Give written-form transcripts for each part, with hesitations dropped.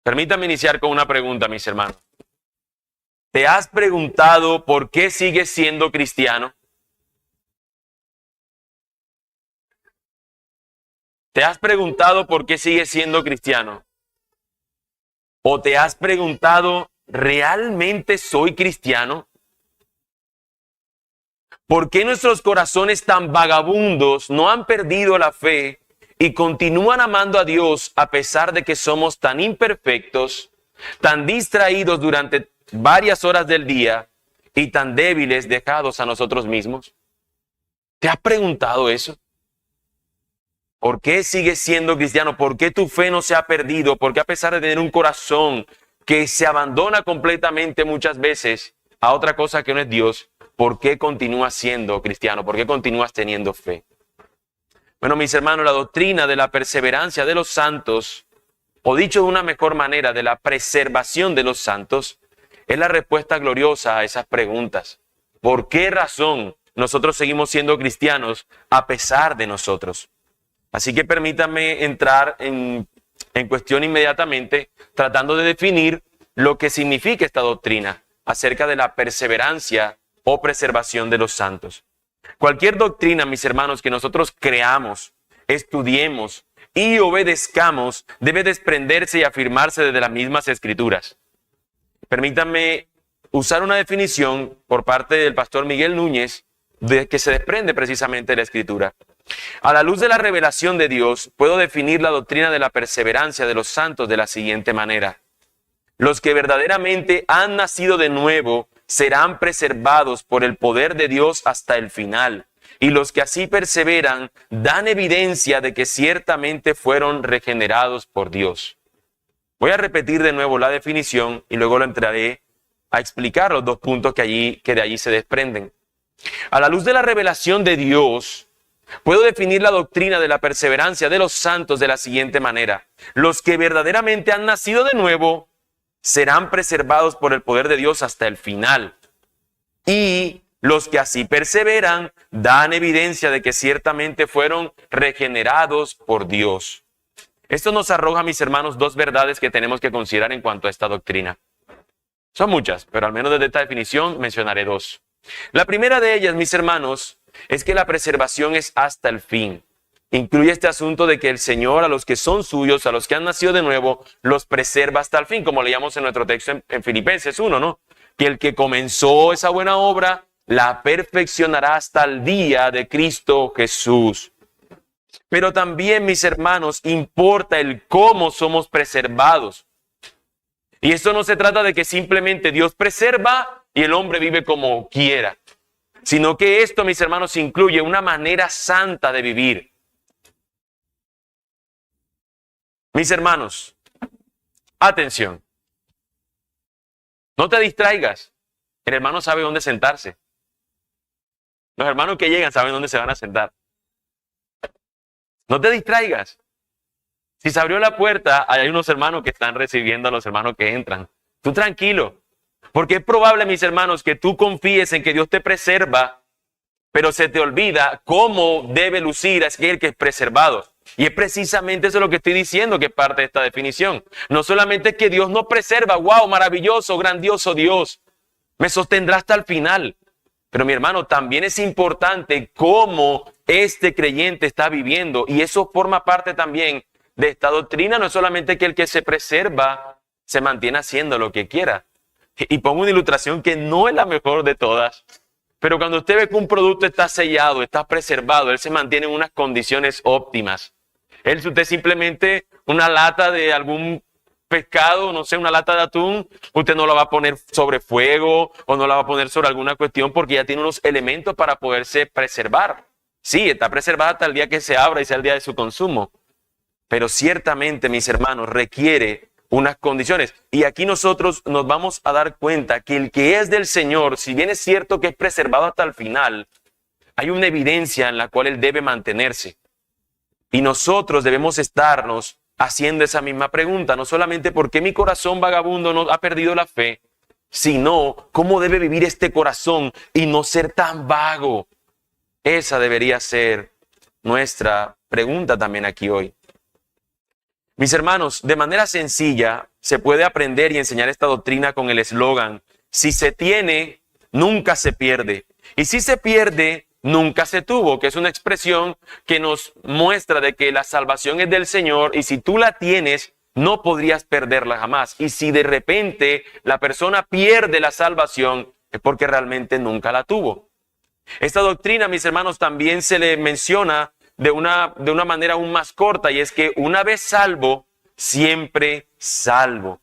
Permítame iniciar con una pregunta, mis hermanos. ¿Te has preguntado por qué sigues siendo cristiano? ¿Te has preguntado por qué sigues siendo cristiano? ¿O te has preguntado, ¿realmente soy cristiano? ¿Por qué nuestros corazones tan vagabundos no han perdido la fe y continúan amando a Dios a pesar de que somos tan imperfectos, tan distraídos durante varias horas del día y tan débiles dejados a nosotros mismos? ¿Te has preguntado eso? ¿Por qué sigues siendo cristiano? ¿Por qué tu fe no se ha perdido? ¿Por qué a pesar de tener un corazón que se abandona completamente muchas veces a otra cosa que no es Dios, por qué continúas siendo cristiano? ¿Por qué continúas teniendo fe? Bueno, mis hermanos, la doctrina de la perseverancia de los santos, o dicho de una mejor manera, de la preservación de los santos, es la respuesta gloriosa a esas preguntas. ¿Por qué razón nosotros seguimos siendo cristianos a pesar de nosotros? Así que permítanme entrar en cuestión inmediatamente, tratando de definir lo que significa esta doctrina acerca de la perseverancia o preservación de los santos. Cualquier doctrina, mis hermanos, que nosotros creamos, estudiemos y obedezcamos, debe desprenderse y afirmarse desde las mismas Escrituras. Permítanme usar una definición por parte del pastor Miguel Núñez, que se desprende precisamente de la Escritura. A la luz de la revelación de Dios, puedo definir la doctrina de la perseverancia de los santos de la siguiente manera. Los que verdaderamente han nacido de nuevo serán preservados por el poder de Dios hasta el final, y los que así perseveran dan evidencia de que ciertamente fueron regenerados por Dios. Voy a repetir de nuevo la definición y luego lo entraré a explicar los dos puntos que de allí se desprenden. A la luz de la revelación de Dios, puedo definir la doctrina de la perseverancia de los santos de la siguiente manera. Los que verdaderamente han nacido de nuevo serán preservados por el poder de Dios hasta el final. Y los que así perseveran dan evidencia de que ciertamente fueron regenerados por Dios. Esto nos arroja, mis hermanos, dos verdades que tenemos que considerar en cuanto a esta doctrina. Son muchas, pero al menos desde esta definición mencionaré dos. La primera de ellas, mis hermanos, es que la preservación es hasta el fin. Incluye este asunto de que el Señor a los que son suyos, a los que han nacido de nuevo, los preserva hasta el fin, como leíamos en nuestro texto en Filipenses 1, ¿no? Que el que comenzó esa buena obra, la perfeccionará hasta el día de Cristo Jesús. Pero también, mis hermanos, importa el cómo somos preservados. Y esto no se trata de que simplemente Dios preserva y el hombre vive como quiera, sino que esto, mis hermanos, incluye una manera santa de vivir. Mis hermanos, atención. No te distraigas. El hermano sabe dónde sentarse. Los hermanos que llegan saben dónde se van a sentar. No te distraigas. Si se abrió la puerta, hay unos hermanos que están recibiendo a los hermanos que entran. Tú tranquilo. Porque es probable, mis hermanos, que tú confíes en que Dios te preserva, pero se te olvida cómo debe lucir aquel que es preservado. Y es precisamente eso lo que estoy diciendo, que es parte de esta definición. No solamente que Dios nos preserva, wow, maravilloso, grandioso Dios, me sostendrá hasta el final. Pero mi hermano, también es importante cómo este creyente está viviendo. Y eso forma parte también de esta doctrina. No es solamente que el que se preserva se mantiene haciendo lo que quiera. Y pongo una ilustración que no es la mejor de todas. Pero cuando usted ve que un producto está sellado, está preservado, él se mantiene en unas condiciones óptimas. Si usted simplemente una lata de algún pescado, no sé, una lata de atún, usted no la va a poner sobre fuego o no la va a poner sobre alguna cuestión porque ya tiene unos elementos para poderse preservar. Sí, está preservada hasta el día que se abra y sea el día de su consumo. Pero ciertamente, mis hermanos, requiere unas condiciones. Y aquí nosotros nos vamos a dar cuenta que el que es del Señor, si bien es cierto que es preservado hasta el final, hay una evidencia en la cual Él debe mantenerse. Y nosotros debemos estarnos haciendo esa misma pregunta, no solamente por qué mi corazón vagabundo no ha perdido la fe, sino cómo debe vivir este corazón y no ser tan vago. Esa debería ser nuestra pregunta también aquí hoy. Mis hermanos, de manera sencilla se puede aprender y enseñar esta doctrina con el eslogan: si se tiene, nunca se pierde. Y si se pierde, nunca se tuvo, que es una expresión que nos muestra de que la salvación es del Señor y si tú la tienes, no podrías perderla jamás. Y si de repente la persona pierde la salvación, es porque realmente nunca la tuvo. Esta doctrina, mis hermanos, también se le menciona de una manera aún más corta, y es que una vez salvo, siempre salvo.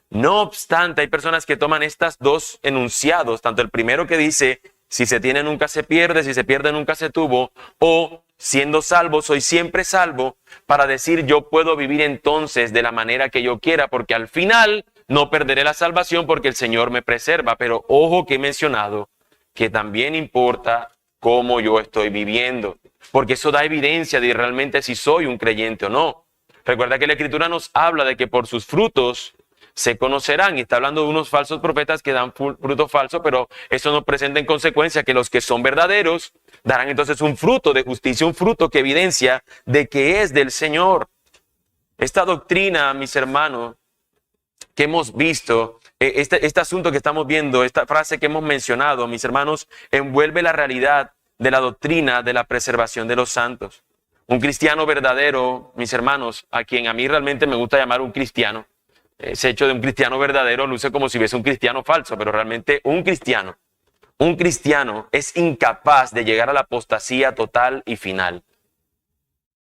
No obstante, hay personas que toman estos dos enunciados, tanto el primero que dice, si se tiene nunca se pierde, si se pierde nunca se tuvo, o siendo salvo, soy siempre salvo, para decir yo puedo vivir entonces de la manera que yo quiera, porque al final no perderé la salvación porque el Señor me preserva. Pero ojo que he mencionado que también importa cómo yo estoy viviendo, porque eso da evidencia de realmente si soy un creyente o no. Recuerda que la Escritura nos habla de que por sus frutos se conocerán, y está hablando de unos falsos profetas que dan fruto falso, pero eso nos presenta en consecuencia que los que son verdaderos darán entonces un fruto de justicia, un fruto que evidencia de que es del Señor. Esta doctrina, mis hermanos, que hemos visto, este asunto que estamos viendo, esta frase que hemos mencionado, mis hermanos, envuelve la realidad de la doctrina de la preservación de los santos. Un cristiano verdadero, mis hermanos, a quien a mí realmente me gusta llamar un cristiano, ese hecho de un cristiano verdadero luce como si hubiese un cristiano falso, pero realmente un cristiano es incapaz de llegar a la apostasía total y final.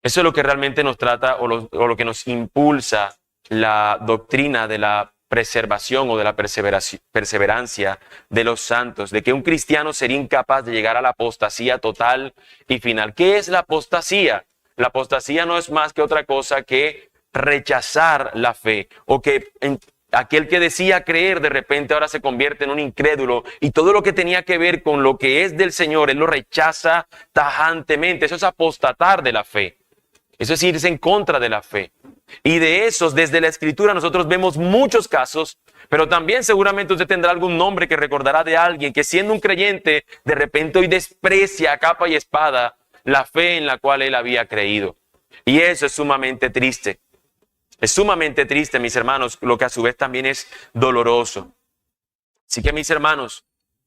Eso es lo que realmente nos trata o lo que nos impulsa la doctrina de la preservación o de la perseverancia de los santos, de que un cristiano sería incapaz de llegar a la apostasía total y final. ¿Qué es la apostasía? La apostasía no es más que otra cosa que rechazar la fe, o que aquel que decía creer de repente ahora se convierte en un incrédulo y todo lo que tenía que ver con lo que es del Señor, él lo rechaza tajantemente. Eso es apostatar de la fe. Eso es irse en contra de la fe. Y de esos, desde la Escritura, nosotros vemos muchos casos, pero también seguramente usted tendrá algún nombre que recordará de alguien que siendo un creyente, de repente hoy desprecia a capa y espada la fe en la cual él había creído. Y eso es sumamente triste. Es sumamente triste, mis hermanos, lo que a su vez también es doloroso. Así que, mis hermanos,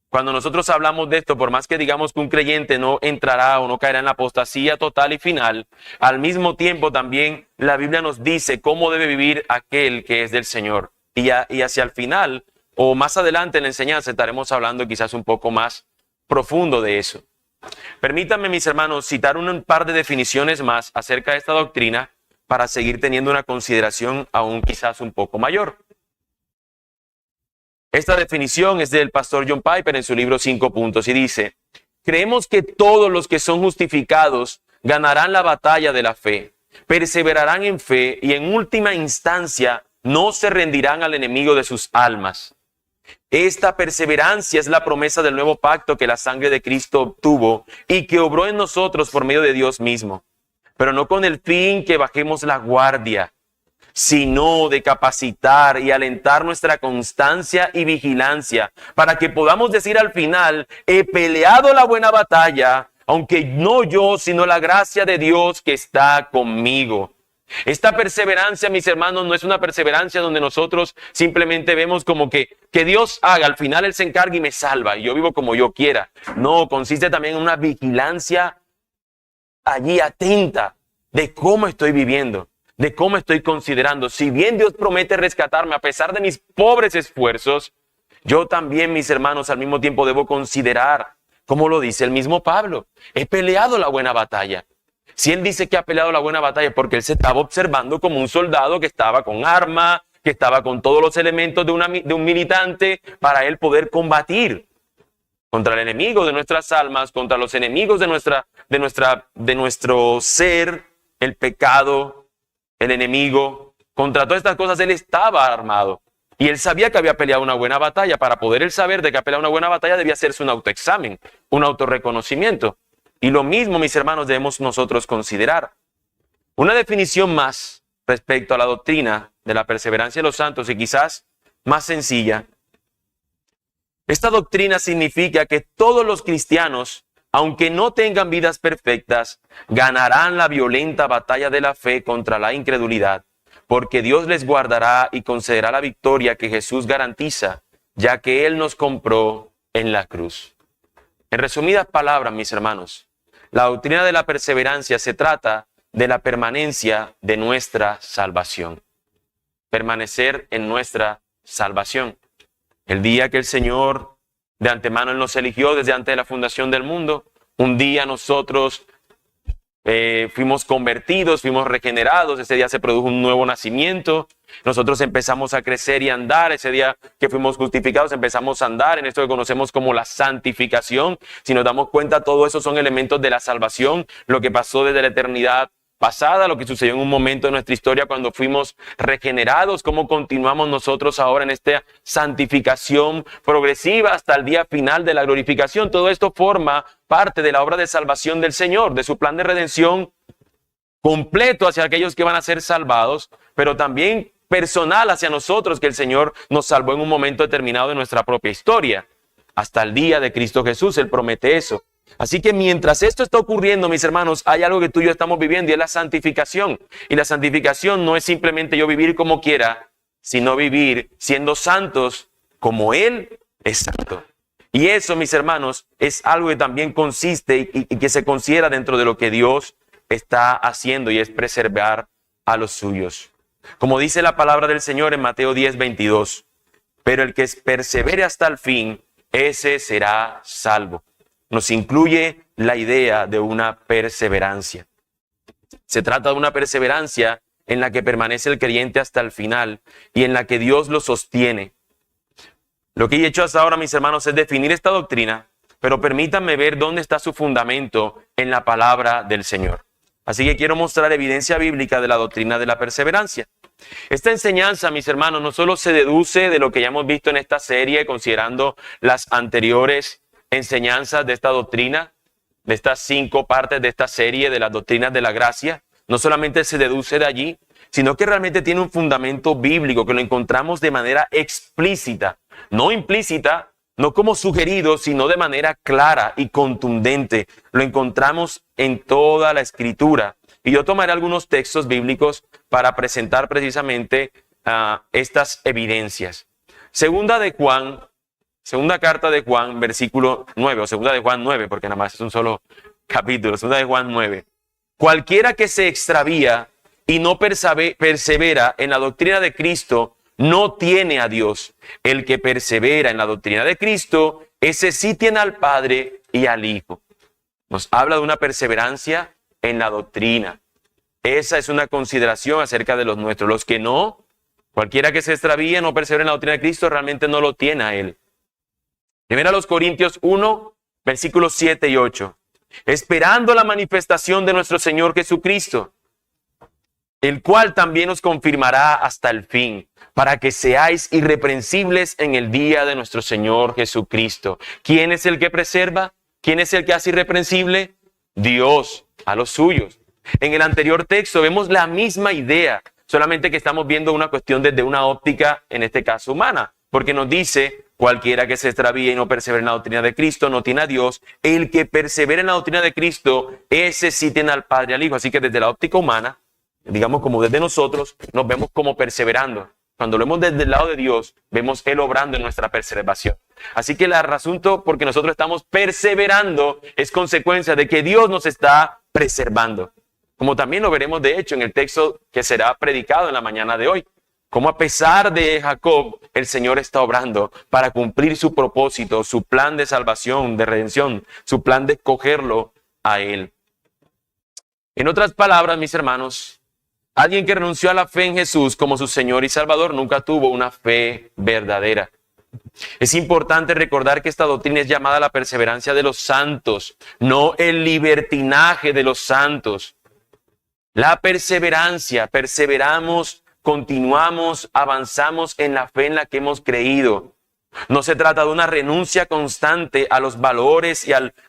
cuando nosotros hablamos de esto, por más que digamos que un creyente no entrará o no caerá en la apostasía total y final, al mismo tiempo también la Biblia nos dice cómo debe vivir aquel que es del Señor. Y hacia el final o más adelante en la enseñanza estaremos hablando quizás un poco más profundo de eso. Permítanme, mis hermanos, citar un par de definiciones más acerca de esta doctrina para seguir teniendo una consideración aún quizás un poco mayor. Esta definición es del pastor John Piper en su libro 5 puntos y dice: creemos que todos los que son justificados ganarán la batalla de la fe, perseverarán en fe y en última instancia no se rendirán al enemigo de sus almas. Esta perseverancia es la promesa del nuevo pacto que la sangre de Cristo obtuvo y que obró en nosotros por medio de Dios mismo, pero no con el fin que bajemos la guardia, sino de capacitar y alentar nuestra constancia y vigilancia para que podamos decir al final: he peleado la buena batalla, aunque no yo, sino la gracia de Dios que está conmigo. Esta perseverancia, mis hermanos, no es una perseverancia donde nosotros simplemente vemos como que Dios haga, al final Él se encarga y me salva y yo vivo como yo quiera. No, consiste también en una vigilancia allí atenta de cómo estoy viviendo, de cómo estoy considerando. Si bien Dios promete rescatarme a pesar de mis pobres esfuerzos, yo también, mis hermanos, al mismo tiempo debo considerar, como lo dice el mismo Pablo, he peleado la buena batalla. Si él dice que ha peleado la buena batalla, porque él se estaba observando como un soldado que estaba con arma, que estaba con todos los elementos de un militante para él poder combatir contra el enemigo de nuestras almas, contra los enemigos de nuestro ser, el pecado, el enemigo. Contra todas estas cosas él estaba armado. Y él sabía que había peleado una buena batalla. Para poder él saber de que ha peleado una buena batalla debía hacerse un autoexamen, un autorreconocimiento. Y lo mismo, mis hermanos, debemos nosotros considerar. Una definición más respecto a la doctrina de la perseverancia de los santos y quizás más sencilla. Esta doctrina significa que todos los cristianos, aunque no tengan vidas perfectas, ganarán la violenta batalla de la fe contra la incredulidad, porque Dios les guardará y concederá la victoria que Jesús garantiza, ya que Él nos compró en la cruz. En resumidas palabras, mis hermanos, la doctrina de la perseverancia se trata de la permanencia de nuestra salvación. Permanecer en nuestra salvación. El día que el Señor de antemano Él nos eligió desde antes de la fundación del mundo, un día nosotros fuimos convertidos, fuimos regenerados, ese día se produjo un nuevo nacimiento, nosotros empezamos a crecer y andar, ese día que fuimos justificados empezamos a andar en esto que conocemos como la santificación. Si nos damos cuenta, todo eso son elementos de la salvación, lo que pasó desde la eternidad pasada, lo que sucedió en un momento de nuestra historia cuando fuimos regenerados, cómo continuamos nosotros ahora en esta santificación progresiva hasta el día final de la glorificación. Todo esto forma parte de la obra de salvación del Señor, de su plan de redención completo hacia aquellos que van a ser salvados, pero también personal hacia nosotros, que el Señor nos salvó en un momento determinado de nuestra propia historia, hasta el día de Cristo Jesús. Él promete eso. Así que mientras esto está ocurriendo, mis hermanos, hay algo que tú y yo estamos viviendo y es la santificación. Y la santificación no es simplemente yo vivir como quiera, sino vivir siendo santos como Él es santo. Y eso, mis hermanos, es algo que también consiste y que se considera dentro de lo que Dios está haciendo, y es preservar a los suyos. Como dice la palabra del Señor en Mateo 10:22, pero el que persevere hasta el fin, ese será salvo. Nos incluye la idea de una perseverancia. Se trata de una perseverancia en la que permanece el creyente hasta el final y en la que Dios lo sostiene. Lo que he hecho hasta ahora, mis hermanos, es definir esta doctrina, pero permítanme ver dónde está su fundamento en la palabra del Señor. Así que quiero mostrar evidencia bíblica de la doctrina de la perseverancia. Esta enseñanza, mis hermanos, no solo se deduce de lo que ya hemos visto en esta serie, considerando las anteriores enseñanzas de esta doctrina, de estas 5 partes de esta serie de las doctrinas de la gracia, no solamente se deduce de allí, sino que realmente tiene un fundamento bíblico que lo encontramos de manera explícita, no implícita, no como sugerido, sino de manera clara y contundente. Lo encontramos en toda la Escritura. Y yo tomaré algunos textos bíblicos para presentar precisamente estas evidencias. Segunda carta de Juan, versículo 9, o segunda de Juan 9, porque nada más es un solo capítulo, segunda de Juan 9. Cualquiera que se extravía y no persevera en la doctrina de Cristo, no tiene a Dios. El que persevera en la doctrina de Cristo, ese sí tiene al Padre y al Hijo. Nos habla de una perseverancia en la doctrina. Esa es una consideración acerca de los nuestros. Los que no, cualquiera que se extravíe, no persevera en la doctrina de Cristo, realmente no lo tiene a Él. Primera los Corintios 1, versículos 7 y 8. Esperando la manifestación de nuestro Señor Jesucristo, el cual también nos confirmará hasta el fin, para que seáis irreprensibles en el día de nuestro Señor Jesucristo. ¿Quién es el que preserva? ¿Quién es el que hace irreprensible? Dios a los suyos. En el anterior texto vemos la misma idea, solamente que estamos viendo una cuestión desde una óptica, en este caso humana, porque nos dice: cualquiera que se extravíe y no persevere en la doctrina de Cristo no tiene a Dios. El que persevera en la doctrina de Cristo, ese sí tiene al Padre y al Hijo. Así que desde la óptica humana, digamos como desde nosotros, nos vemos como perseverando. Cuando lo vemos desde el lado de Dios, vemos Él obrando en nuestra preservación. Así que el asunto porque nosotros estamos perseverando es consecuencia de que Dios nos está preservando. Como también lo veremos de hecho en el texto que será predicado en la mañana de hoy. Como a pesar de Jacob, el Señor está obrando para cumplir su propósito, su plan de salvación, de redención, su plan de escogerlo a Él. En otras palabras, mis hermanos, alguien que renunció a la fe en Jesús como su Señor y Salvador nunca tuvo una fe verdadera. Es importante recordar que esta doctrina es llamada la perseverancia de los santos, no el libertinaje de los santos. La perseverancia, perseveramos, continuamos, avanzamos en la fe en la que hemos creído. No se trata de una renuncia constante a los valores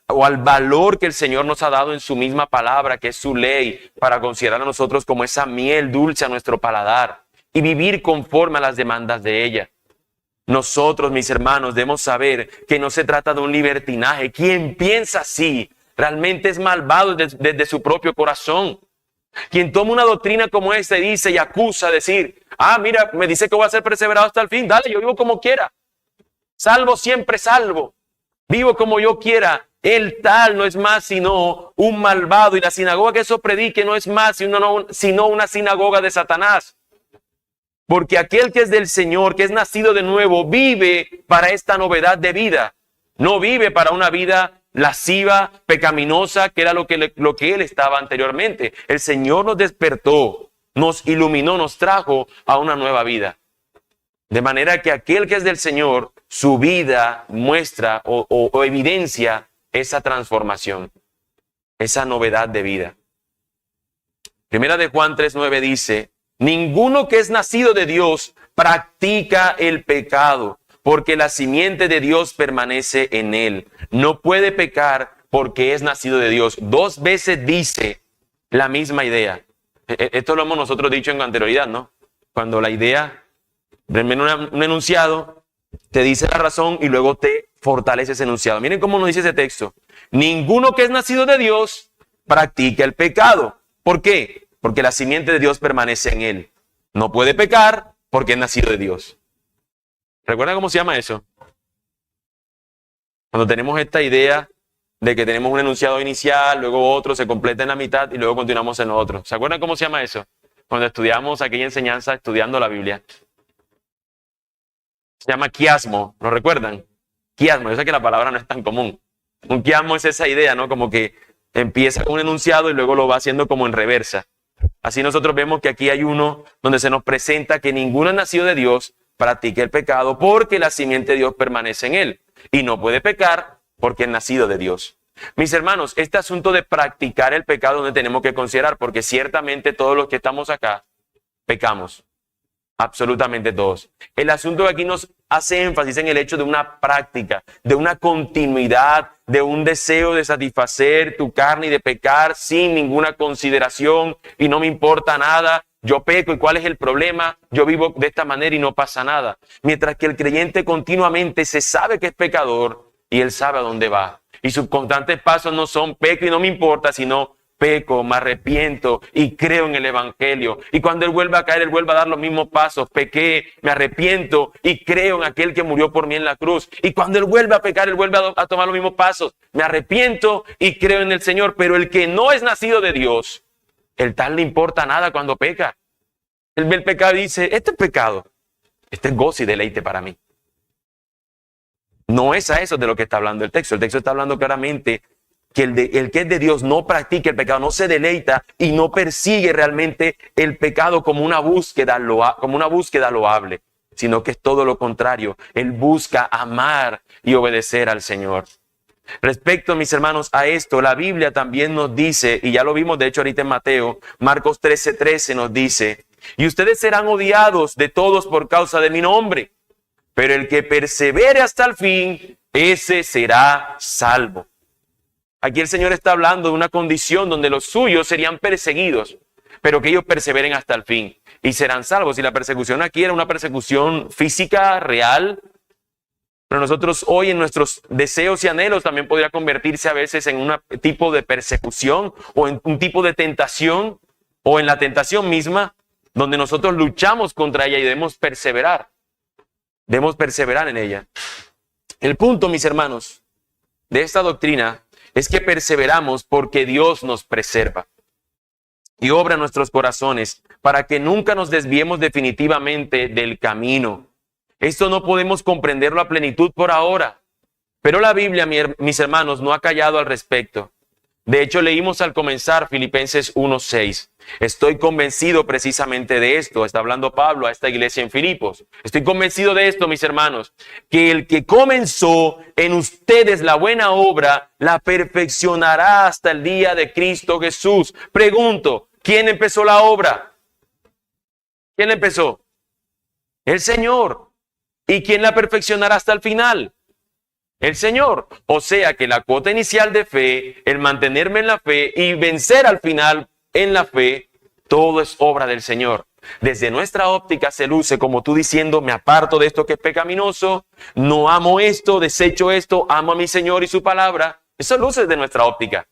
o al valor que el Señor nos ha dado en su misma palabra, que es su ley, para considerar a nosotros como esa miel dulce a nuestro paladar y vivir conforme a las demandas de ella. Nosotros, mis hermanos, debemos saber que no se trata de un libertinaje. Quien piensa así realmente es malvado desde su propio corazón. Quien toma una doctrina como esta y dice y acusa, decir, mira, me dice que voy a ser perseverado hasta el fin, dale, yo vivo como quiera. Salvo siempre salvo. Vivo como yo quiera. El tal no es más sino un malvado, y la sinagoga que eso predique no es más sino una sinagoga de Satanás. Porque aquel que es del Señor, que es nacido de nuevo, vive para esta novedad de vida. No vive para una vida lasciva, pecaminosa, que era lo que él estaba anteriormente. El Señor nos despertó, nos iluminó, nos trajo a una nueva vida. De manera que aquel que es del Señor, su vida muestra o evidencia esa transformación, esa novedad de vida. Primera de Juan 3:9 dice, ninguno que es nacido de Dios practica el pecado, porque la simiente de Dios permanece en él. No puede pecar porque es nacido de Dios. 2 veces dice la misma idea. Esto lo hemos nosotros dicho en anterioridad, ¿no? Cuando la idea, un enunciado, te dice la razón y luego te fortalece ese enunciado. Miren cómo nos dice ese texto. Ninguno que es nacido de Dios practica el pecado. ¿Por qué? Porque la simiente de Dios permanece en él. No puede pecar porque es nacido de Dios. ¿Recuerdan cómo se llama eso? Cuando tenemos esta idea de que tenemos un enunciado inicial, luego otro, se completa en la mitad y luego continuamos en lo otro. ¿Se acuerdan cómo se llama eso? Cuando estudiamos aquella enseñanza estudiando la Biblia. Se llama quiasmo, ¿lo recuerdan? Quiasmo, yo sé que la palabra no es tan común. Un quiasmo es esa idea, ¿no? Como que empieza con un enunciado y luego lo va haciendo como en reversa. Así nosotros vemos que aquí hay uno donde se nos presenta que ninguno nacido de Dios practique el pecado porque la simiente de Dios permanece en él. Y no puede pecar porque es nacido de Dios. Mis hermanos, este asunto de practicar el pecado es donde tenemos que considerar, porque ciertamente todos los que estamos acá pecamos. Absolutamente todos. El asunto de aquí nos hace énfasis en el hecho de una práctica, de una continuidad, de un deseo de satisfacer tu carne y de pecar sin ninguna consideración y no me importa nada. Yo peco y ¿cuál es el problema? Yo vivo de esta manera y no pasa nada. Mientras que el creyente continuamente se sabe que es pecador y él sabe a dónde va. Y sus constantes pasos no son peco y no me importa, sino peco, me arrepiento y creo en el evangelio. Y cuando él vuelve a caer, él vuelve a dar los mismos pasos. Pequé, me arrepiento y creo en aquel que murió por mí en la cruz. Y cuando él vuelve a pecar, él vuelve a tomar los mismos pasos. Me arrepiento y creo en el Señor. Pero el que no es nacido de Dios, el tal le importa nada cuando peca. Él ve el pecado y dice, este es pecado. Este es gozo y deleite para mí. No es a eso de lo que está hablando el texto. El texto está hablando claramente que el que es de Dios no practica el pecado, no se deleita y no persigue realmente el pecado como una búsqueda loable, sino que es todo lo contrario. Él busca amar y obedecer al Señor. Respecto, mis hermanos, a esto, la Biblia también nos dice, y ya lo vimos de hecho ahorita en Mateo, Marcos 13:13 nos dice, y ustedes serán odiados de todos por causa de mi nombre, pero el que persevere hasta el fin, ese será salvo. Aquí el Señor está hablando de una condición donde los suyos serían perseguidos, pero que ellos perseveren hasta el fin y serán salvos. Y la persecución aquí era una persecución física, real, pero nosotros hoy en nuestros deseos y anhelos también podría convertirse a veces en un tipo de persecución o en un tipo de tentación o en la tentación misma donde nosotros luchamos contra ella y debemos perseverar en ella. El punto, mis hermanos, de esta doctrina es que perseveramos porque Dios nos preserva y obra en nuestros corazones para que nunca nos desviemos definitivamente del camino. Esto no podemos comprenderlo a plenitud por ahora, pero la Biblia, mis hermanos, no ha callado al respecto. De hecho, leímos al comenzar Filipenses 1:6. Estoy convencido precisamente de esto. Está hablando Pablo a esta iglesia en Filipos. Estoy convencido de esto, mis hermanos, que el que comenzó en ustedes la buena obra, la perfeccionará hasta el día de Cristo Jesús. Pregunto, ¿quién empezó la obra? ¿Quién la empezó? El Señor. ¿Y quién la perfeccionará hasta el final? El Señor. O sea que la cuota inicial de fe, el mantenerme en la fe y vencer al final en la fe, todo es obra del Señor. Desde nuestra óptica se luce como tú diciendo, me aparto de esto que es pecaminoso, no amo esto, desecho esto, amo a mi Señor y su palabra. Eso luce desde nuestra óptica.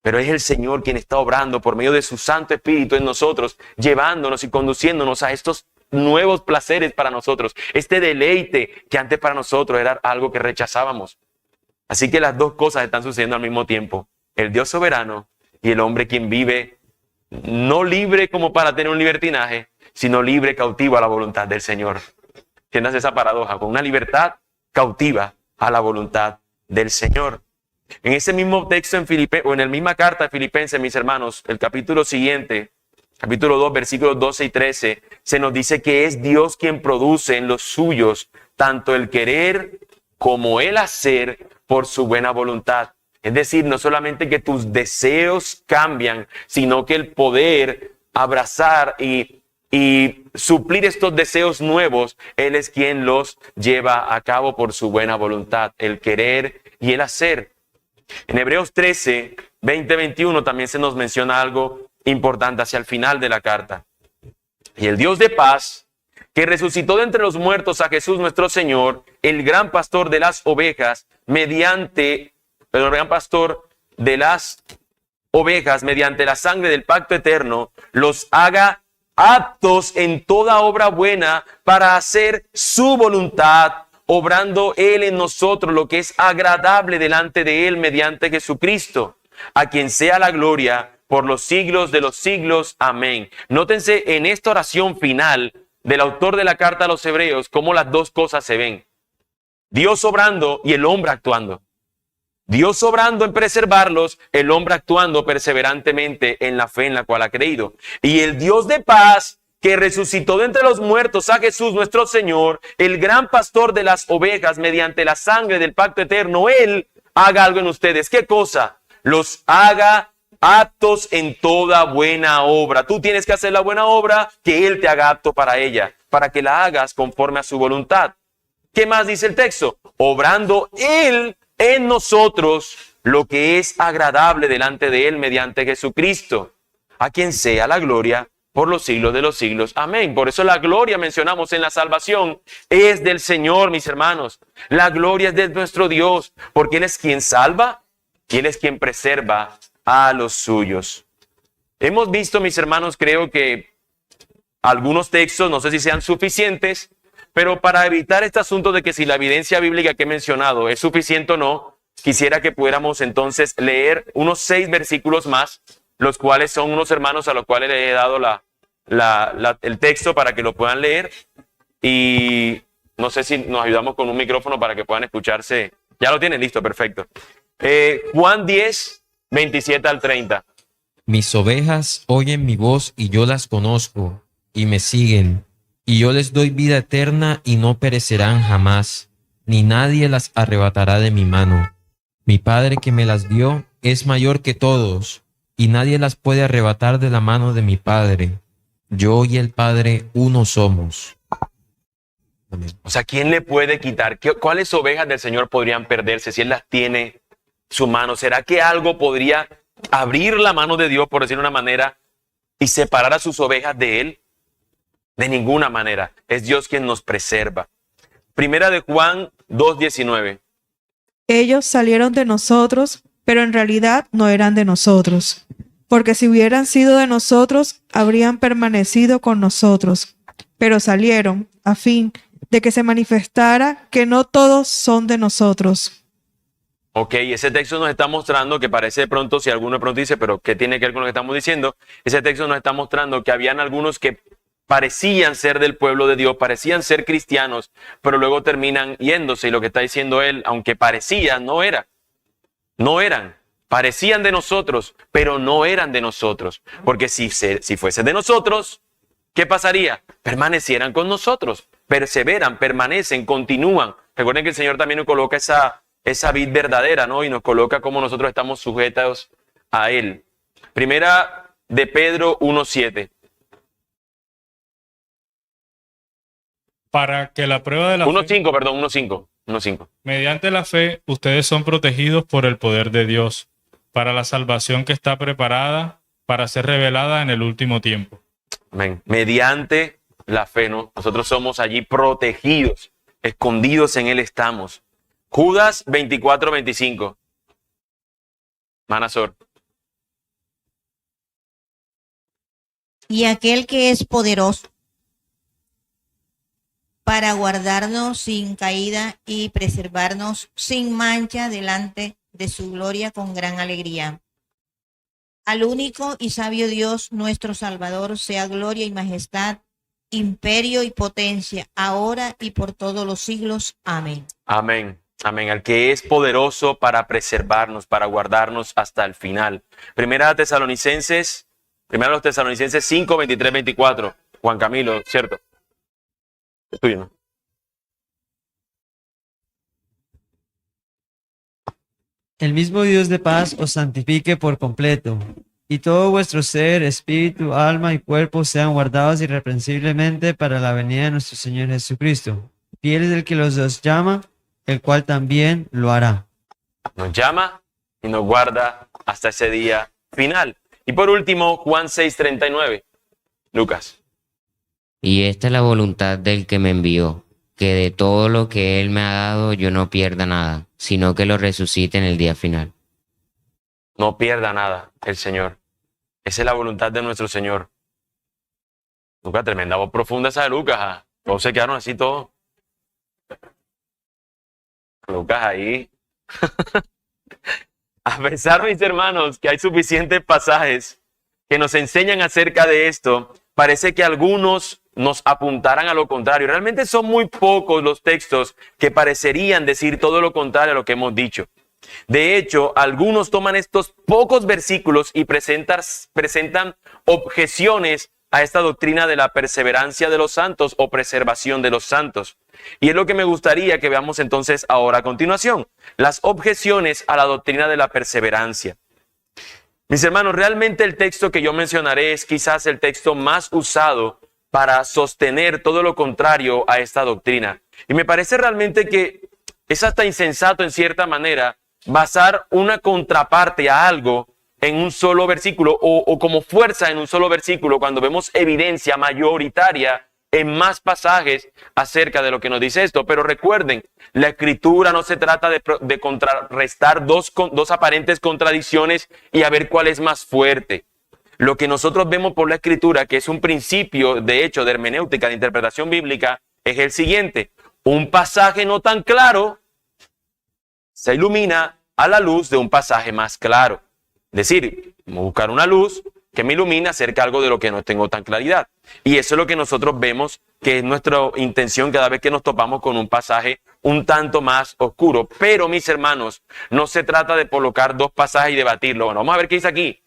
Pero es el Señor quien está obrando por medio de su Santo Espíritu en nosotros, llevándonos y conduciéndonos a estos nuevos placeres para nosotros, este deleite que antes para nosotros era algo que rechazábamos. Así que las dos cosas están sucediendo al mismo tiempo. El Dios soberano y el hombre quien vive no libre como para tener un libertinaje, sino libre, cautivo a la voluntad del Señor. ¿Entiendes esa paradoja? Con una libertad cautiva a la voluntad del Señor. En ese mismo texto o en la misma carta de Filipenses, mis hermanos, el capítulo siguiente, capítulo 2, versículos 12 y 13, se nos dice que es Dios quien produce en los suyos tanto el querer como el hacer por su buena voluntad. Es decir, no solamente que tus deseos cambian, sino que el poder abrazar y suplir estos deseos nuevos, Él es quien los lleva a cabo por su buena voluntad, el querer y el hacer. En Hebreos 13, 20, 21 también se nos menciona algo importante hacia el final de la carta. Y el Dios de paz, que resucitó de entre los muertos a Jesús nuestro Señor, el gran pastor de las ovejas, mediante la sangre del pacto eterno, los haga aptos en toda obra buena para hacer su voluntad, obrando Él en nosotros lo que es agradable delante de Él mediante Jesucristo, a quien sea la gloria por los siglos de los siglos. Amén. Nótense en esta oración final del autor de la carta a los Hebreos cómo las dos cosas se ven. Dios obrando y el hombre actuando. Dios obrando en preservarlos, el hombre actuando perseverantemente en la fe en la cual ha creído. Y el Dios de paz, que resucitó de entre los muertos a Jesús nuestro Señor, el gran pastor de las ovejas, mediante la sangre del pacto eterno, Él haga algo en ustedes. ¿Qué cosa? Los haga aptos en toda buena obra. Tú tienes que hacer la buena obra, que Él te haga apto para ella, para que la hagas conforme a su voluntad. ¿Qué más dice el texto? Obrando Él en nosotros lo que es agradable delante de Él mediante Jesucristo, a quien sea la gloria por los siglos de los siglos. Amén. Por eso la gloria, mencionamos en la salvación, es del Señor, mis hermanos. La gloria es de nuestro Dios, porque Él es quien salva y Él es quien preserva a los suyos. Hemos visto, mis hermanos, creo que algunos textos, no sé si sean suficientes, pero para evitar este asunto de que si la evidencia bíblica que he mencionado es suficiente o no, quisiera que pudiéramos entonces leer unos 6 versículos más, los cuales son unos hermanos a los cuales les he dado el texto para que lo puedan leer. Y no sé si nos ayudamos con un micrófono para que puedan escucharse. Ya lo tienen listo, perfecto. Juan 10, 27 al 30. Mis ovejas oyen mi voz y yo las conozco y me siguen. Y yo les doy vida eterna y no perecerán jamás, ni nadie las arrebatará de mi mano. Mi Padre que me las dio es mayor que todos, y nadie las puede arrebatar de la mano de mi Padre. Yo y el Padre uno somos. Amén. O sea, ¿quién le puede quitar? ¿Cuáles ovejas del Señor podrían perderse si Él las tiene en su mano? ¿Será que algo podría abrir la mano de Dios, por decirlo de una manera, y separar a sus ovejas de Él? De ninguna manera. Es Dios quien nos preserva. Primera de Juan 2:19. Ellos salieron de nosotros, pero en realidad no eran de nosotros. Porque si hubieran sido de nosotros, habrían permanecido con nosotros. Pero salieron a fin de que se manifestara que no todos son de nosotros. Ok, ese texto nos está mostrando que parece de pronto, si alguno de pronto dice, pero ¿qué tiene que ver con lo que estamos diciendo? Ese texto nos está mostrando que habían algunos que parecían ser del pueblo de Dios, parecían ser cristianos, pero luego terminan yéndose. Y lo que está diciendo él, aunque parecían, no eran. Parecían de nosotros, pero no eran de nosotros. Porque si fuese de nosotros, ¿qué pasaría? Permanecieran con nosotros, perseveran, permanecen, continúan. Recuerden que el Señor también nos coloca esa vid verdadera, ¿no? Y nos coloca como nosotros estamos sujetos a Él. Primera de Pedro 1:7. Para que la prueba de la 1:5, perdón, 1:5. Mediante la fe, ustedes son protegidos por el poder de Dios, para la salvación que está preparada para ser revelada en el último tiempo. Amén. Mediante la fe, ¿no? Nosotros somos allí protegidos, escondidos en Él estamos. Judas 24:25. Manasor. y aquel que es poderoso para guardarnos sin caída y preservarnos sin mancha delante de su gloria con gran alegría. Al único y sabio Dios, nuestro Salvador, sea gloria y majestad, imperio y potencia, ahora y por todos los siglos. Amén. Amén. Amén. Al que es poderoso para preservarnos, para guardarnos hasta el final. Primera los Tesalonicenses 5, 23, 24. Juan Camilo, ¿cierto? Es tuyo, ¿no? El mismo Dios de paz os santifique por completo, y todo vuestro ser, espíritu, alma y cuerpo sean guardados irreprensiblemente para la venida de nuestro Señor Jesucristo. Fiel es el que los llama, el cual también lo hará. Nos llama y nos guarda hasta ese día final. Y por último, Juan 6:39. Lucas. Y esta es la voluntad del que me envió, que de todo lo que Él me ha dado yo no pierda nada, sino que lo resucite en el día final. No pierda nada el Señor. Esa es la voluntad de nuestro Señor. Lucas, tremenda voz profunda esa de Lucas. ¿Ah? Todos se quedaron así todos. Lucas ahí. A pesar, mis hermanos, que hay suficientes pasajes que nos enseñan acerca de esto, parece que algunos nos apuntarán a lo contrario. Realmente son muy pocos los textos que parecerían decir todo lo contrario a lo que hemos dicho. De hecho, algunos toman estos pocos versículos y presentan objeciones a esta doctrina de la perseverancia de los santos o preservación de los santos. Y es lo que me gustaría que veamos entonces ahora a continuación. Las objeciones a la doctrina de la perseverancia. Mis hermanos, realmente el texto que yo mencionaré es quizás el texto más usado para sostener todo lo contrario a esta doctrina. Y me parece realmente que es hasta insensato en cierta manera basar una contraparte a algo en un solo versículo o como fuerza en un solo versículo cuando vemos evidencia mayoritaria en más pasajes acerca de lo que nos dice esto. Pero recuerden, la escritura no se trata de contrarrestar dos aparentes contradicciones y a ver cuál es más fuerte. Lo que nosotros vemos por la escritura, que es un principio de hecho de hermenéutica, de interpretación bíblica, es el siguiente. Un pasaje no tan claro se ilumina a la luz de un pasaje más claro. Es decir, vamos a buscar una luz que me ilumina acerca de algo de lo que no tengo tan claridad. Y eso es lo que nosotros vemos que es nuestra intención cada vez que nos topamos con un pasaje un tanto más oscuro. Pero, mis hermanos, no se trata de colocar dos pasajes y debatirlo. Bueno, vamos a ver qué dice aquí.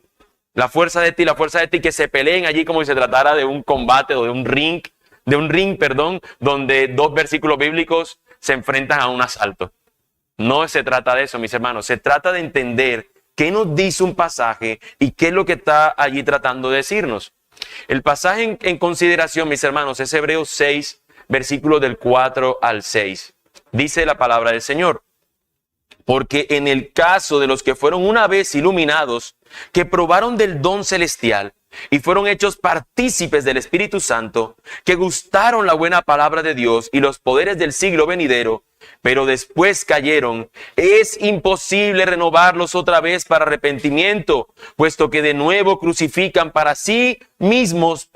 La fuerza de ti, que se peleen allí como si se tratara de un combate o de un ring, donde dos versículos bíblicos se enfrentan a un asalto. No se trata de eso, mis hermanos. Se trata de entender qué nos dice un pasaje y qué es lo que está allí tratando de decirnos. El pasaje en consideración, mis hermanos, es Hebreos 6, versículos del 4 al 6. Dice la palabra del Señor. Porque en el caso de los que fueron una vez iluminados, que probaron del don celestial y fueron hechos partícipes del Espíritu Santo, que gustaron la buena palabra de Dios y los poderes del siglo venidero, pero después cayeron, es imposible renovarlos otra vez para arrepentimiento, puesto que de nuevo crucifican para sí mismos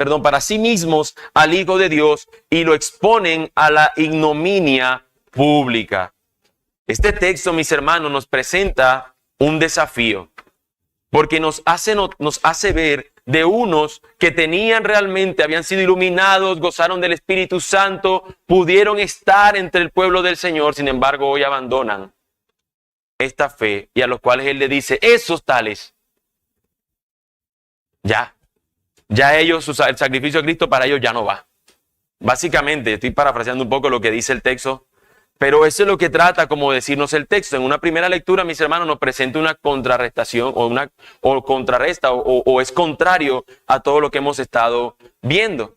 al Hijo de Dios y lo exponen a la ignominia pública. Este texto, mis hermanos, nos presenta un desafío, porque nos hace ver de unos que habían sido iluminados, gozaron del Espíritu Santo, pudieron estar entre el pueblo del Señor, sin embargo hoy abandonan esta fe y a los cuales Él le dice, esos tales, ya ellos, el sacrificio de Cristo para ellos ya no va. Básicamente, estoy parafraseando un poco lo que dice el texto, pero eso es lo que trata como decirnos el texto. En una primera lectura, mis hermanos, nos presenta una contrarrestación o es contrario a todo lo que hemos estado viendo.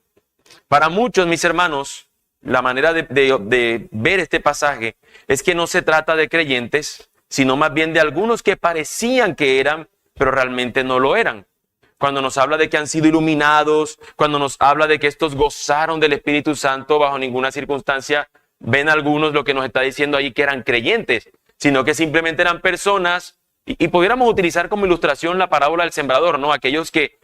Para muchos, mis hermanos, la manera de ver este pasaje es que no se trata de creyentes, sino más bien de algunos que parecían que eran, pero realmente no lo eran. Cuando nos habla de que han sido iluminados, cuando nos habla de que estos gozaron del Espíritu Santo, bajo ninguna circunstancia ven algunos lo que nos está diciendo ahí que eran creyentes, sino que simplemente eran personas, y pudiéramos utilizar como ilustración la parábola del sembrador, ¿no? Aquellos que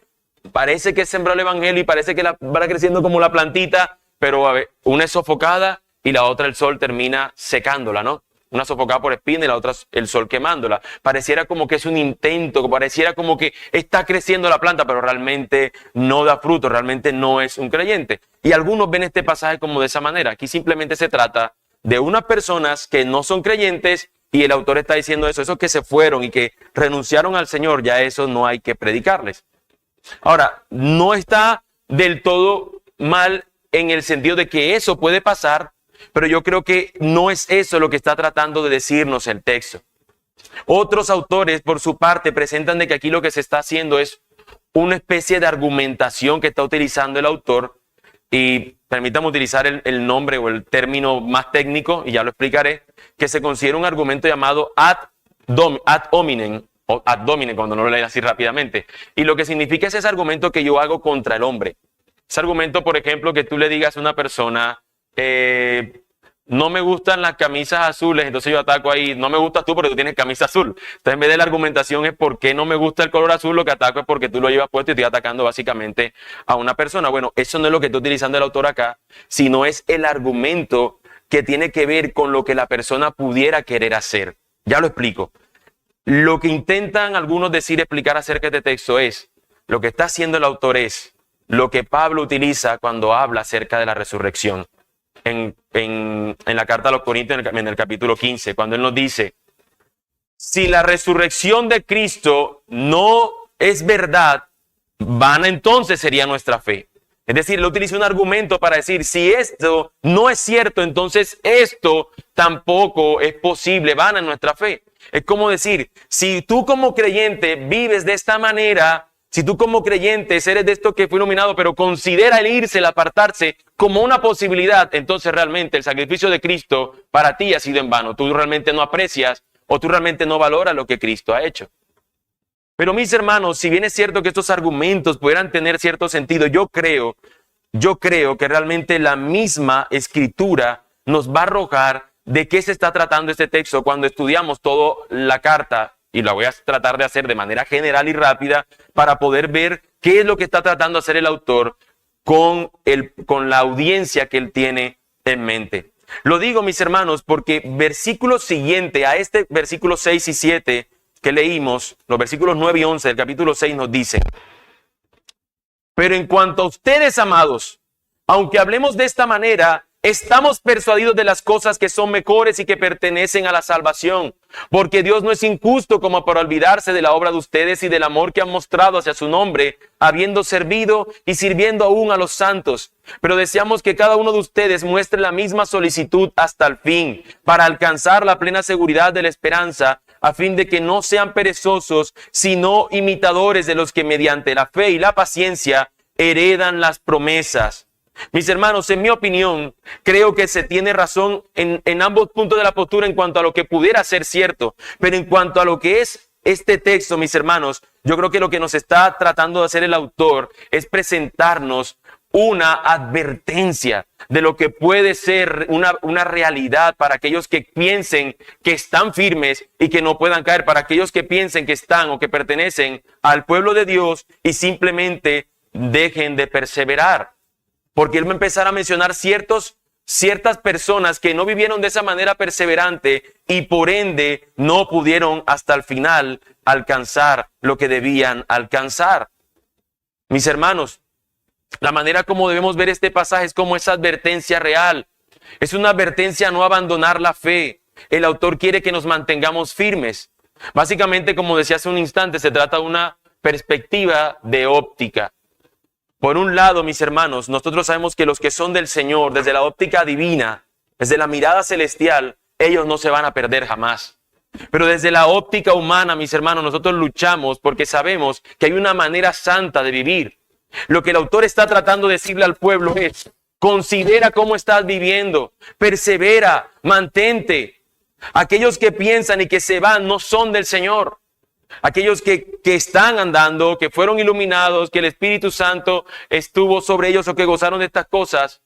parece que sembró el evangelio y parece que va creciendo como la plantita, pero a ver, una es sofocada y la otra el sol termina secándola, ¿no? Una sofocada por espina y la otra el sol quemándola. Pareciera como que es un intento, pareciera como que está creciendo la planta, pero realmente no da fruto, realmente no es un creyente. Y algunos ven este pasaje como de esa manera. Aquí simplemente se trata de unas personas que no son creyentes y el autor está diciendo eso, esos que se fueron y que renunciaron al Señor, ya eso no hay que predicarles. Ahora, no está del todo mal en el sentido de que eso puede pasar, pero yo creo que no es eso lo que está tratando de decirnos el texto. Otros autores, por su parte, presentan de que aquí lo que se está haciendo es una especie de argumentación que está utilizando el autor, y permítame utilizar el nombre o el término más técnico, y ya lo explicaré, que se considera un argumento llamado ad hominem, o ad hominem, cuando no lo leo así rápidamente. Y lo que significa es ese argumento que yo hago contra el hombre. Ese argumento, por ejemplo, que tú le digas a una persona, no me gustan las camisas azules, entonces yo ataco ahí, no me gustas tú porque tú tienes camisa azul. Entonces en vez de la argumentación es por qué no me gusta el color azul, lo que ataco es porque tú lo llevas puesto y estoy atacando básicamente a una persona. Bueno, eso no es lo que está utilizando el autor acá, sino es el argumento que tiene que ver con lo que la persona pudiera querer hacer. Ya lo explico. Lo que intentan algunos explicar acerca de este texto es, lo que está haciendo el autor es lo que Pablo utiliza cuando habla acerca de la resurrección. En la carta a los Corintios, en el capítulo 15, cuando él nos dice, si la resurrección de Cristo no es verdad, vana entonces sería nuestra fe. Es decir, él utiliza un argumento para decir, si esto no es cierto, entonces esto tampoco es posible, vana en nuestra fe. Es como decir, si tú como creyente vives de esta manera, si tú como creyente eres de esto que fue iluminado, pero considera el irse, el apartarse como una posibilidad, entonces realmente el sacrificio de Cristo para ti ha sido en vano. Tú realmente no aprecias o tú realmente no valoras lo que Cristo ha hecho. Pero mis hermanos, si bien es cierto que estos argumentos pudieran tener cierto sentido, yo creo que realmente la misma Escritura nos va a arrojar de qué se está tratando este texto cuando estudiamos toda la carta. Y la voy a tratar de hacer de manera general y rápida para poder ver qué es lo que está tratando de hacer el autor con la audiencia que él tiene en mente. Lo digo, mis hermanos, porque versículo siguiente a este versículo 6 y 7 que leímos, los versículos 9 y 11 del capítulo 6 nos dicen, pero en cuanto a ustedes, amados, aunque hablemos de esta manera, estamos persuadidos de las cosas que son mejores y que pertenecen a la salvación, porque Dios no es injusto como para olvidarse de la obra de ustedes y del amor que han mostrado hacia su nombre, habiendo servido y sirviendo aún a los santos. Pero deseamos que cada uno de ustedes muestre la misma solicitud hasta el fin, para alcanzar la plena seguridad de la esperanza, a fin de que no sean perezosos, sino imitadores de los que mediante la fe y la paciencia heredan las promesas. Mis hermanos, en mi opinión, creo que se tiene razón en ambos puntos de la postura en cuanto a lo que pudiera ser cierto, pero en cuanto a lo que es este texto, mis hermanos, yo creo que lo que nos está tratando de hacer el autor es presentarnos una advertencia de lo que puede ser una realidad para aquellos que piensen que están firmes y que no puedan caer, para aquellos que piensen que están o que pertenecen al pueblo de Dios y simplemente dejen de perseverar. Porque él va a empezar a mencionar ciertas personas que no vivieron de esa manera perseverante y por ende no pudieron hasta el final alcanzar lo que debían alcanzar. Mis hermanos, la manera como debemos ver este pasaje es como esa advertencia real. Es una advertencia a no abandonar la fe. El autor quiere que nos mantengamos firmes. Básicamente, como decía hace un instante, se trata de una perspectiva de óptica. Por un lado, mis hermanos, nosotros sabemos que los que son del Señor, desde la óptica divina, desde la mirada celestial, ellos no se van a perder jamás. Pero desde la óptica humana, mis hermanos, nosotros luchamos porque sabemos que hay una manera santa de vivir. Lo que el autor está tratando de decirle al pueblo es, considera cómo estás viviendo, persevera, mantente. Aquellos que piensan y que se van no son del Señor. Aquellos que están andando, que fueron iluminados, que el Espíritu Santo estuvo sobre ellos o que gozaron de estas cosas,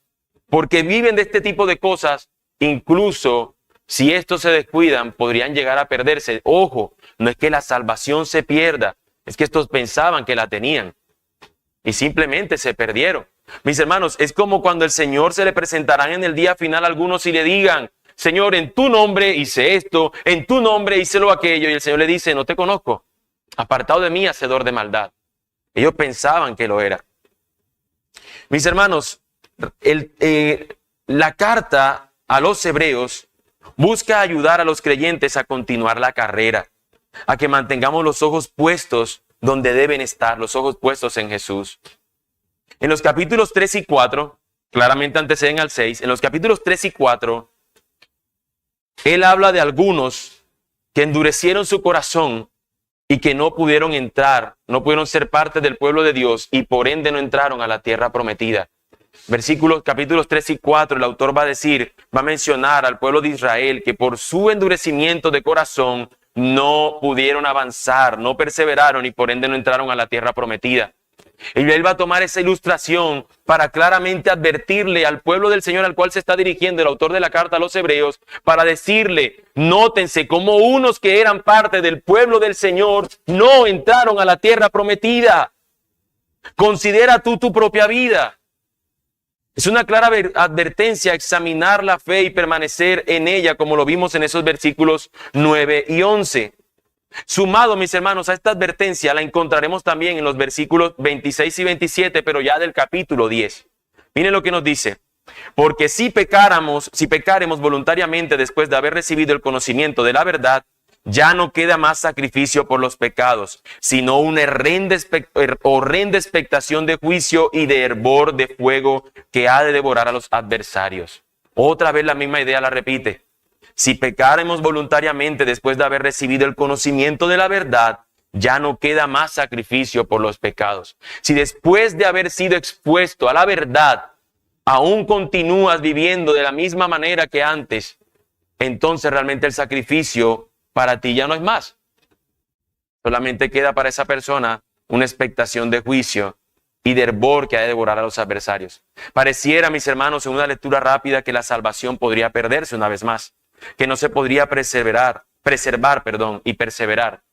porque viven de este tipo de cosas, incluso si estos se descuidan, podrían llegar a perderse. Ojo, no es que la salvación se pierda, es que estos pensaban que la tenían. y simplemente se perdieron. Mis hermanos, es como cuando el Señor se le presentarán en el día final a algunos y le digan, Señor, en tu nombre hice esto, en tu nombre hice lo aquello, y el Señor le dice, no te conozco, apartado de mí, hacedor de maldad. Ellos pensaban que lo era. Mis hermanos, la carta a los hebreos busca ayudar a los creyentes a continuar la carrera, a que mantengamos los ojos puestos donde deben estar, los ojos puestos en Jesús. En los capítulos 3 y 4, claramente anteceden al 6, en los capítulos 3 y 4, él habla de algunos que endurecieron su corazón y que no pudieron entrar, no pudieron ser parte del pueblo de Dios y por ende no entraron a la tierra prometida. Capítulos 3 y 4, el autor va a mencionar al pueblo de Israel que por su endurecimiento de corazón no pudieron avanzar, no perseveraron y por ende no entraron a la tierra prometida. Y él va a tomar esa ilustración para claramente advertirle al pueblo del Señor al cual se está dirigiendo el autor de la carta a los hebreos, para decirle, nótense como unos que eran parte del pueblo del Señor no entraron a la tierra prometida. Considera tú tu propia vida. Es una clara advertencia examinar la fe y permanecer en ella, como lo vimos en esos versículos 9 y 11. Sumado, mis hermanos, a esta advertencia la encontraremos también en los versículos 26 y 27, pero ya del capítulo 10. Miren lo que nos dice. Porque si pecaremos voluntariamente después de haber recibido el conocimiento de la verdad, ya no queda más sacrificio por los pecados, sino una horrenda expectación de juicio y de hervor de fuego que ha de devorar a los adversarios. Otra vez la misma idea la repite. Si pecáremos voluntariamente después de haber recibido el conocimiento de la verdad, ya no queda más sacrificio por los pecados. Si después de haber sido expuesto a la verdad, aún continúas viviendo de la misma manera que antes, entonces realmente el sacrificio para ti ya no es más. Solamente queda para esa persona una expectación de juicio y de hervor que ha de devorar a los adversarios. Pareciera, mis hermanos, en una lectura rápida que la salvación podría perderse una vez más, que no se podría preservar y perseverar.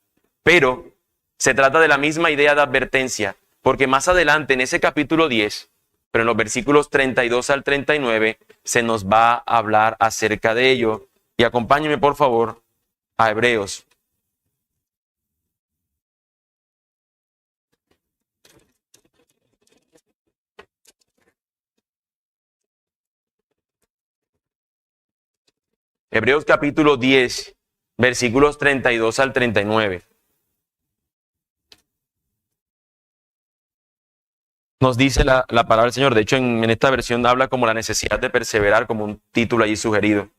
Pero se trata de la misma idea de advertencia, porque más adelante en ese capítulo 10, pero en los versículos 32 al 39, se nos va a hablar acerca de ello. Y acompáñenme, por favor, a Hebreos. Hebreos capítulo 10, versículos 32 al 39. Nos dice la palabra del Señor. De hecho, en esta versión habla como la necesidad de perseverar, como un título allí sugerido.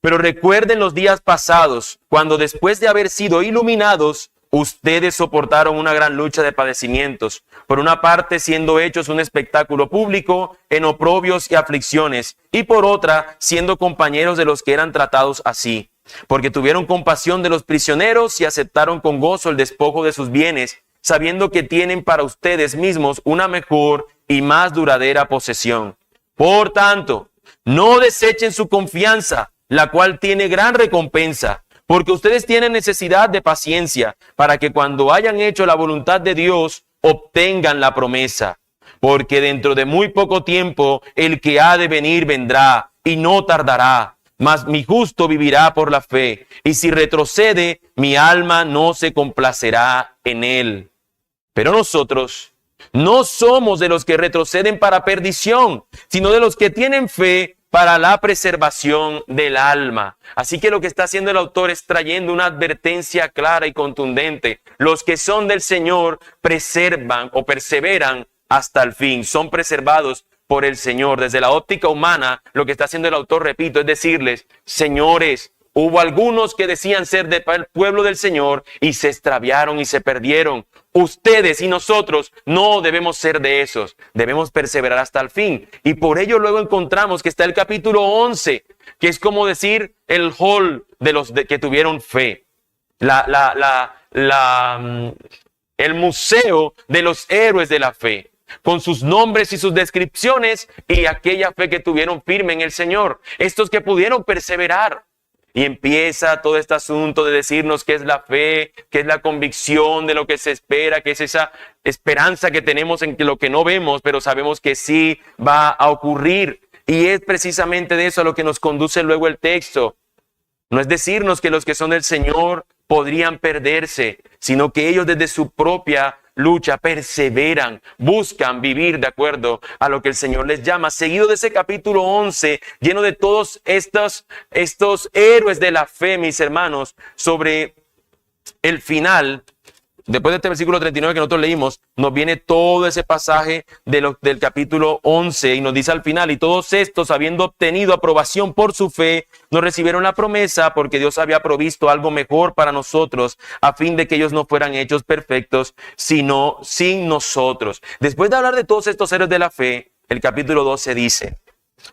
Pero recuerden los días pasados, cuando después de haber sido iluminados, ustedes soportaron una gran lucha de padecimientos, por una parte siendo hechos un espectáculo público en oprobios y aflicciones, y por otra siendo compañeros de los que eran tratados así, porque tuvieron compasión de los prisioneros y aceptaron con gozo el despojo de sus bienes, sabiendo que tienen para ustedes mismos una mejor y más duradera posesión. Por tanto, no desechen su confianza, la cual tiene gran recompensa, porque ustedes tienen necesidad de paciencia para que cuando hayan hecho la voluntad de Dios obtengan la promesa. Porque dentro de muy poco tiempo el que ha de venir vendrá y no tardará. Mas mi justo vivirá por la fe, y si retrocede, mi alma no se complacerá en él. Pero nosotros no somos de los que retroceden para perdición, sino de los que tienen fe para la preservación del alma. Así que lo que está haciendo el autor es trayendo una advertencia clara y contundente. Los que son del Señor preservan o perseveran hasta el fin, son preservados por el Señor. Desde la óptica humana, lo que está haciendo el autor, repito, es decirles, señores, hubo algunos que decían ser del pueblo del Señor y se extraviaron y se perdieron. Ustedes y nosotros no debemos ser de esos, debemos perseverar hasta el fin. Y por ello luego encontramos que está el capítulo 11, que es como decir el hall de los que tuvieron fe. El museo de los héroes de la fe, con sus nombres y sus descripciones y aquella fe que tuvieron firme en el Señor. Estos que pudieron perseverar. Y empieza todo este asunto de decirnos qué es la fe, qué es la convicción de lo que se espera, qué es esa esperanza que tenemos en lo que no vemos, pero sabemos que sí va a ocurrir. Y es precisamente de eso a lo que nos conduce luego el texto. No es decirnos que los que son del Señor podrían perderse, sino que ellos desde su propia lucha perseveran, buscan vivir de acuerdo a lo que el Señor les llama. Seguido de ese capítulo 11, lleno de todos estos héroes de la fe, mis hermanos, sobre el final. Después de este versículo 39 que nosotros leímos, nos viene todo ese pasaje del capítulo 11 y nos dice al final: y todos estos, habiendo obtenido aprobación por su fe, no recibieron la promesa porque Dios había provisto algo mejor para nosotros, a fin de que ellos no fueran hechos perfectos, sino sin nosotros. Después de hablar de todos estos héroes de la fe, el capítulo 12 dice: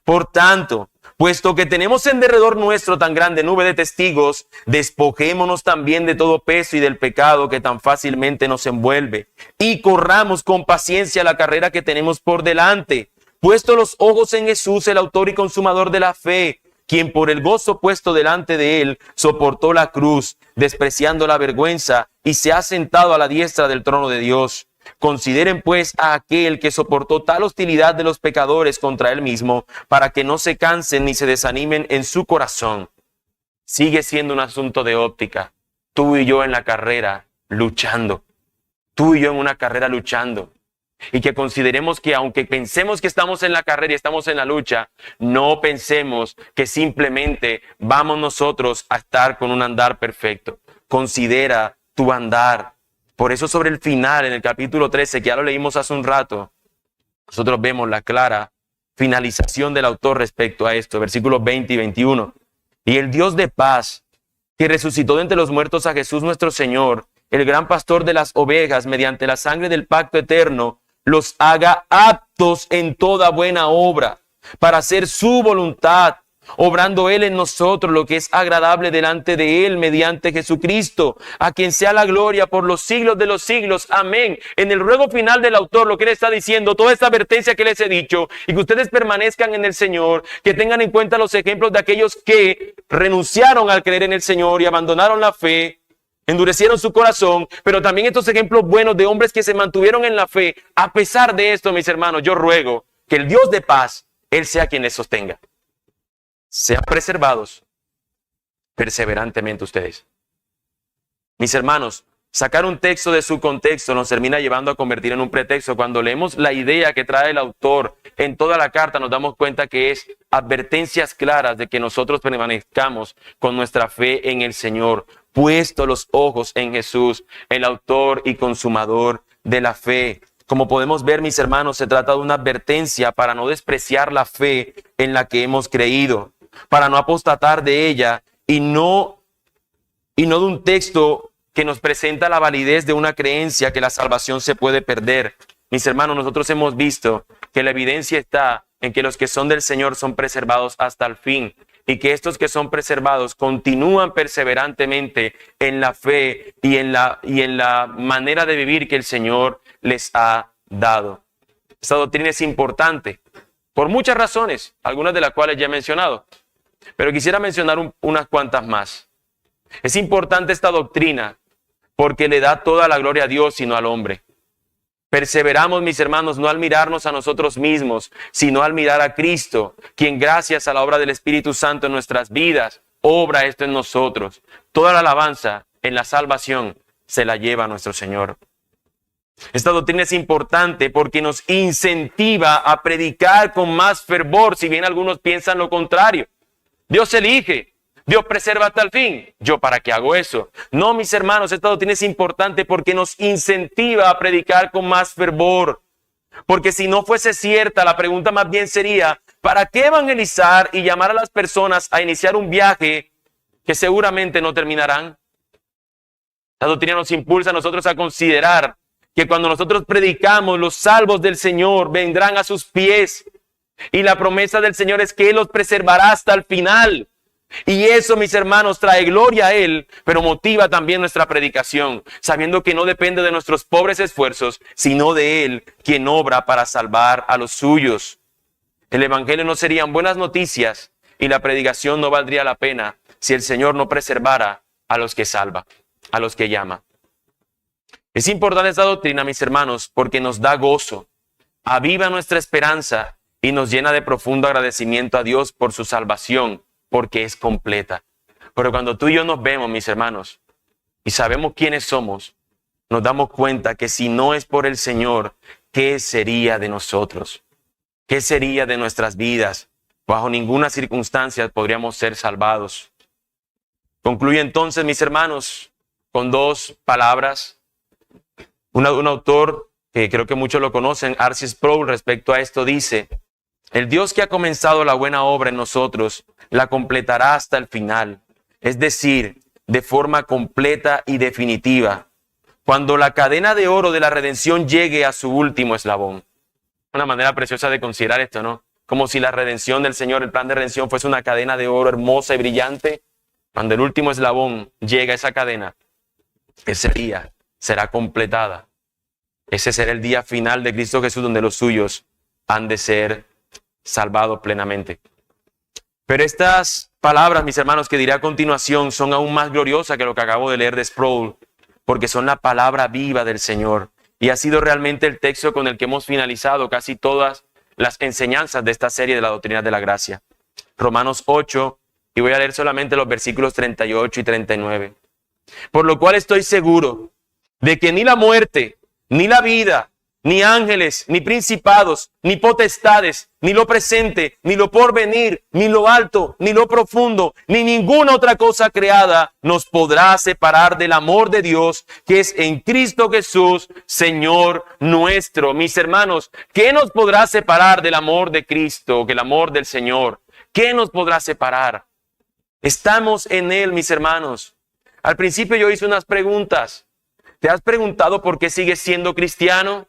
por tanto, puesto que tenemos en derredor nuestro tan grande nube de testigos, despojémonos también de todo peso y del pecado que tan fácilmente nos envuelve, y corramos con paciencia la carrera que tenemos por delante, puesto los ojos en Jesús, el autor y consumador de la fe, quien por el gozo puesto delante de él soportó la cruz, despreciando la vergüenza, y se ha sentado a la diestra del trono de Dios. Consideren pues a aquel que soportó tal hostilidad de los pecadores contra él mismo, para que no se cansen ni se desanimen en su corazón. Sigue siendo un asunto de óptica. Tú y yo en la carrera luchando. Tú y yo en una carrera luchando. Y que consideremos que aunque pensemos que estamos en la carrera y estamos en la lucha, no pensemos que simplemente vamos nosotros a estar con un andar perfecto. Considera tu andar. Por eso sobre el final, en el capítulo 13, que ya lo leímos hace un rato, nosotros vemos la clara finalización del autor respecto a esto, versículos 20 y 21. Y el Dios de paz, que resucitó de entre los muertos a Jesús nuestro Señor, el gran pastor de las ovejas, mediante la sangre del pacto eterno, los haga aptos en toda buena obra, para hacer su voluntad, obrando Él en nosotros lo que es agradable delante de Él mediante Jesucristo, a quien sea la gloria por los siglos de los siglos. Amén. En el ruego final del autor, lo que Él está diciendo, toda esta advertencia que les he dicho, y que ustedes permanezcan en el Señor, que tengan en cuenta los ejemplos de aquellos que renunciaron al creer en el Señor y abandonaron la fe, endurecieron su corazón, pero también estos ejemplos buenos de hombres que se mantuvieron en la fe. A pesar de esto, mis hermanos, yo ruego que el Dios de paz, Él sea quien les sostenga. Sean preservados perseverantemente ustedes. Mis hermanos, sacar un texto de su contexto nos termina llevando a convertir en un pretexto. Cuando leemos la idea que trae el autor en toda la carta, nos damos cuenta que es advertencias claras de que nosotros permanezcamos con nuestra fe en el Señor, puesto los ojos en Jesús, el autor y consumador de la fe. Como podemos ver, mis hermanos, se trata de una advertencia para no despreciar la fe en la que hemos creído, para no apostatar de ella y no de un texto que nos presenta la validez de una creencia que la salvación se puede perder. Mis hermanos, nosotros hemos visto que la evidencia está en que los que son del Señor son preservados hasta el fin, y que estos que son preservados continúan perseverantemente en la fe y en la manera de vivir que el Señor les ha dado. Esta doctrina es importante por muchas razones, algunas de las cuales ya he mencionado, pero quisiera mencionar unas cuantas más. Es importante esta doctrina porque le da toda la gloria a Dios y no al hombre. Perseveramos, mis hermanos, no al mirarnos a nosotros mismos, sino al mirar a Cristo, quien gracias a la obra del Espíritu Santo en nuestras vidas, obra esto en nosotros. Toda la alabanza en la salvación se la lleva a nuestro Señor. Esta doctrina es importante porque nos incentiva a predicar con más fervor, si bien algunos piensan lo contrario. Dios elige, Dios preserva hasta el fin. ¿Yo para qué hago eso? No, mis hermanos, esta doctrina es importante porque nos incentiva a predicar con más fervor. Porque si no fuese cierta, la pregunta más bien sería, ¿para qué evangelizar y llamar a las personas a iniciar un viaje que seguramente no terminarán? La doctrina nos impulsa a nosotros a considerar que cuando nosotros predicamos, los salvos del Señor vendrán a sus pies. Y la promesa del Señor es que Él los preservará hasta el final. Y eso, mis hermanos, trae gloria a Él, pero motiva también nuestra predicación, sabiendo que no depende de nuestros pobres esfuerzos, sino de Él, quien obra para salvar a los suyos. El Evangelio no serían buenas noticias y la predicación no valdría la pena si el Señor no preservara a los que salva, a los que llama. Es importante esta doctrina, mis hermanos, porque nos da gozo, aviva nuestra esperanza y nos llena de profundo agradecimiento a Dios por su salvación, porque es completa. Pero cuando tú y yo nos vemos, mis hermanos, y sabemos quiénes somos, nos damos cuenta que si no es por el Señor, ¿qué sería de nosotros? ¿Qué sería de nuestras vidas? Bajo ninguna circunstancia podríamos ser salvados. Concluye entonces, mis hermanos, con dos palabras. Un autor que creo que muchos lo conocen, R.C. Sproul, respecto a esto dice: el Dios que ha comenzado la buena obra en nosotros, la completará hasta el final, es decir, de forma completa y definitiva, cuando la cadena de oro de la redención llegue a su último eslabón. Una manera preciosa de considerar esto, ¿no? Como si la redención del Señor, el plan de redención, fuese una cadena de oro hermosa y brillante. Cuando el último eslabón llega a esa cadena, ese día será completada. Ese será el día final de Cristo Jesús, donde los suyos han de ser salvados plenamente. Pero estas palabras, mis hermanos, que diré a continuación, son aún más gloriosas que lo que acabo de leer de Sproul, porque son la palabra viva del Señor. Y ha sido realmente el texto con el que hemos finalizado casi todas las enseñanzas de esta serie de la doctrina de la gracia. Romanos 8, y voy a leer solamente los versículos 38 y 39. Por lo cual estoy seguro de que ni la muerte, ni la vida, ni ángeles, ni principados, ni potestades, ni lo presente, ni lo porvenir, ni lo alto, ni lo profundo, ni ninguna otra cosa creada nos podrá separar del amor de Dios que es en Cristo Jesús, Señor nuestro. Mis hermanos, ¿qué nos podrá separar del amor de Cristo, que el amor del Señor? ¿Qué nos podrá separar? Estamos en Él, mis hermanos. Al principio yo hice unas preguntas. ¿Te has preguntado por qué sigues siendo cristiano?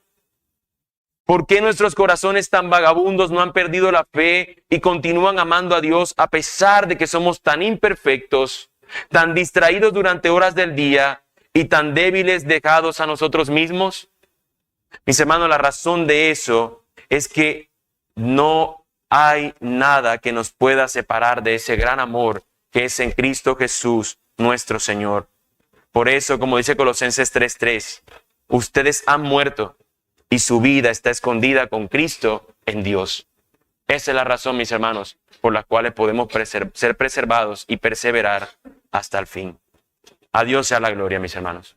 ¿Por qué nuestros corazones tan vagabundos no han perdido la fe y continúan amando a Dios a pesar de que somos tan imperfectos, tan distraídos durante horas del día y tan débiles dejados a nosotros mismos? Mis hermanos, la razón de eso es que no hay nada que nos pueda separar de ese gran amor que es en Cristo Jesús, nuestro Señor. Por eso, como dice Colosenses 3:3, ustedes han muerto y su vida está escondida con Cristo en Dios. Esa es la razón, mis hermanos, por la cual podemos ser preservados y perseverar hasta el fin. A Dios sea la gloria, mis hermanos.